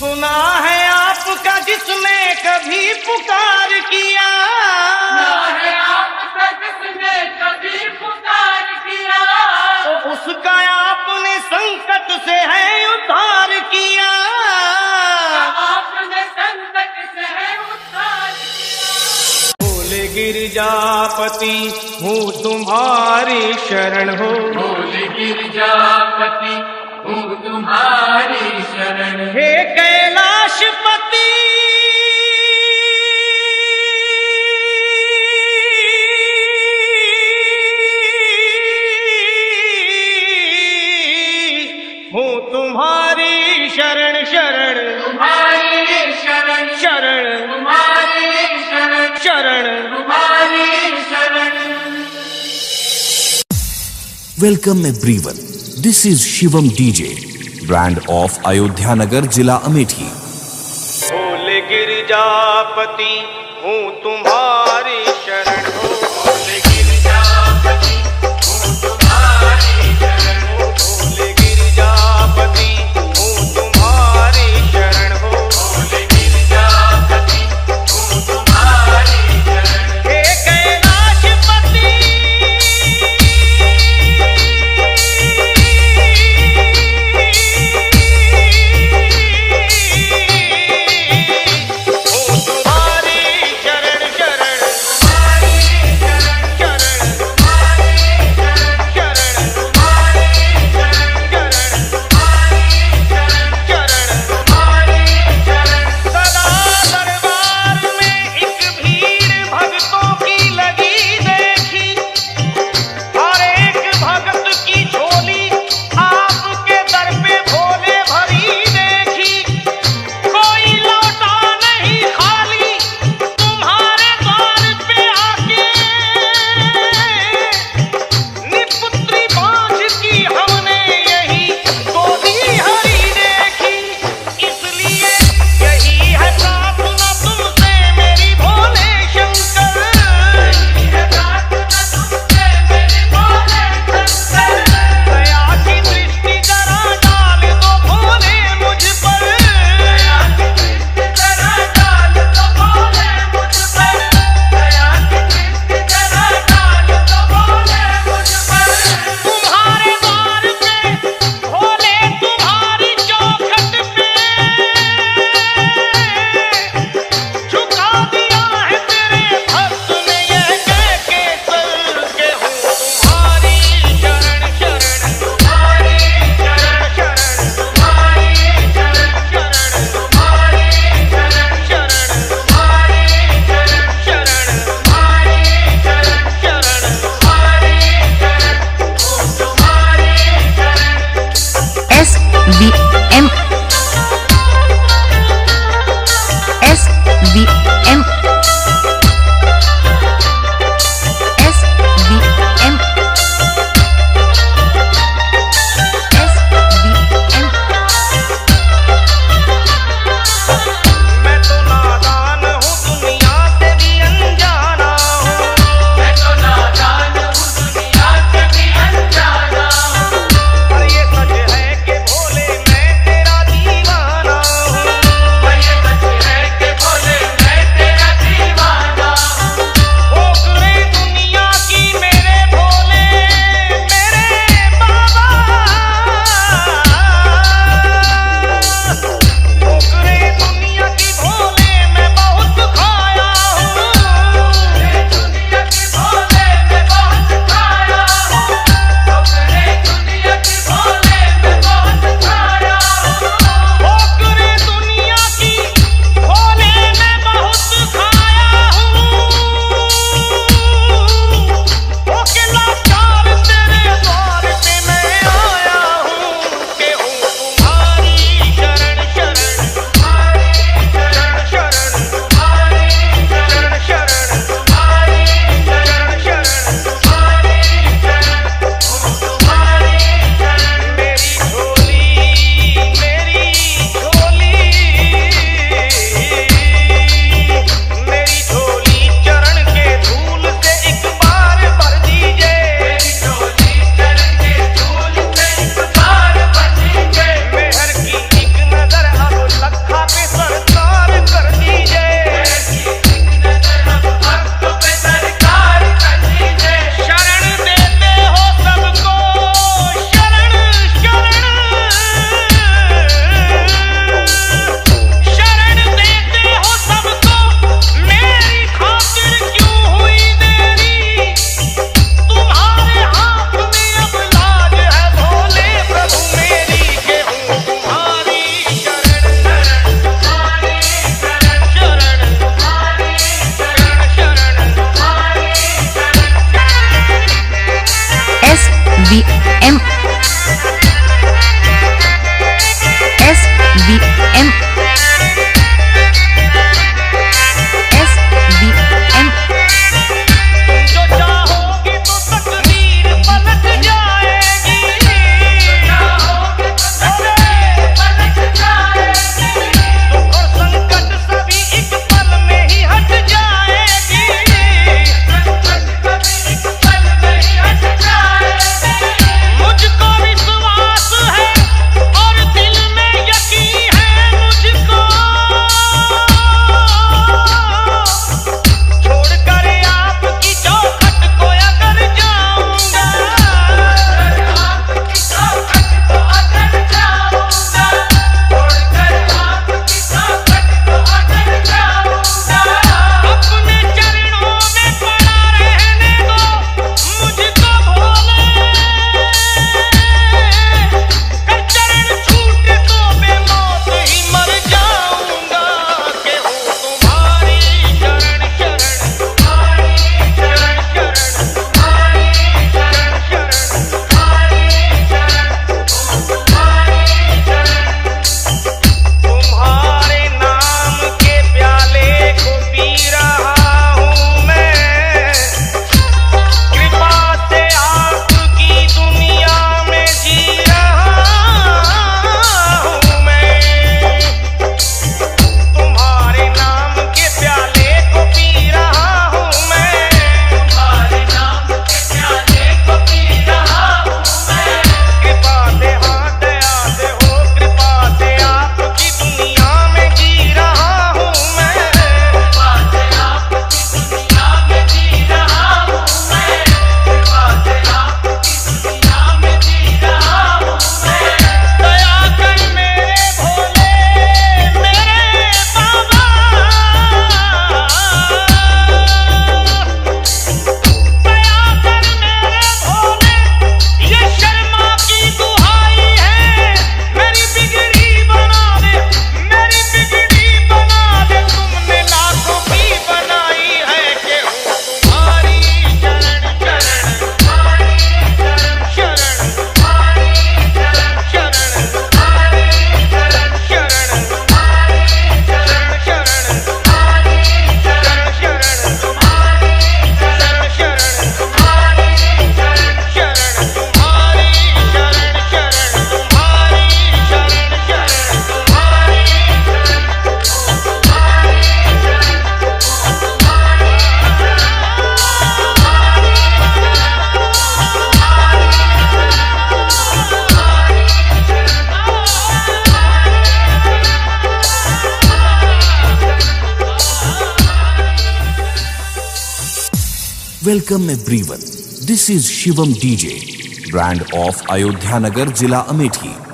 सुना है आपका जिसने कभी पुकार किया, सुना है आपका जिसने कभी पुकार किया, तो उसका आपने संकट से है उद्धार किया। आपने संकट से है उद्धार किया। बोले गिरजापति हूँ तुम्हारी शरण हो, बोले गिरजापति हूँ तुम्हारी शरण। हे कैलाशपति हूँ तुम्हारी शरण शरण, तुम्हारी शरण शरण तुम्हारी शरण, शरण। तुम्हारी शरण। Welcome everyone. This is Shivam DJ, brand of Ayodhya Nagar, Jila Amethi. बोले गिरजापति हूँ तुम्हारी शरण हो, बोले गिरजापति हूँ तुम्हारी शरण। बोले गिरजापति हूँ तुम्हारी शरण हो, बोले गिरजापति हूँ तुम्हारी शरण। हे कैलाशपति हूँ तुम्हारी शरण शरण। Welcome everyone. This is Shivam DJ, brand of Ayodhya Nagar, Zila Amethi.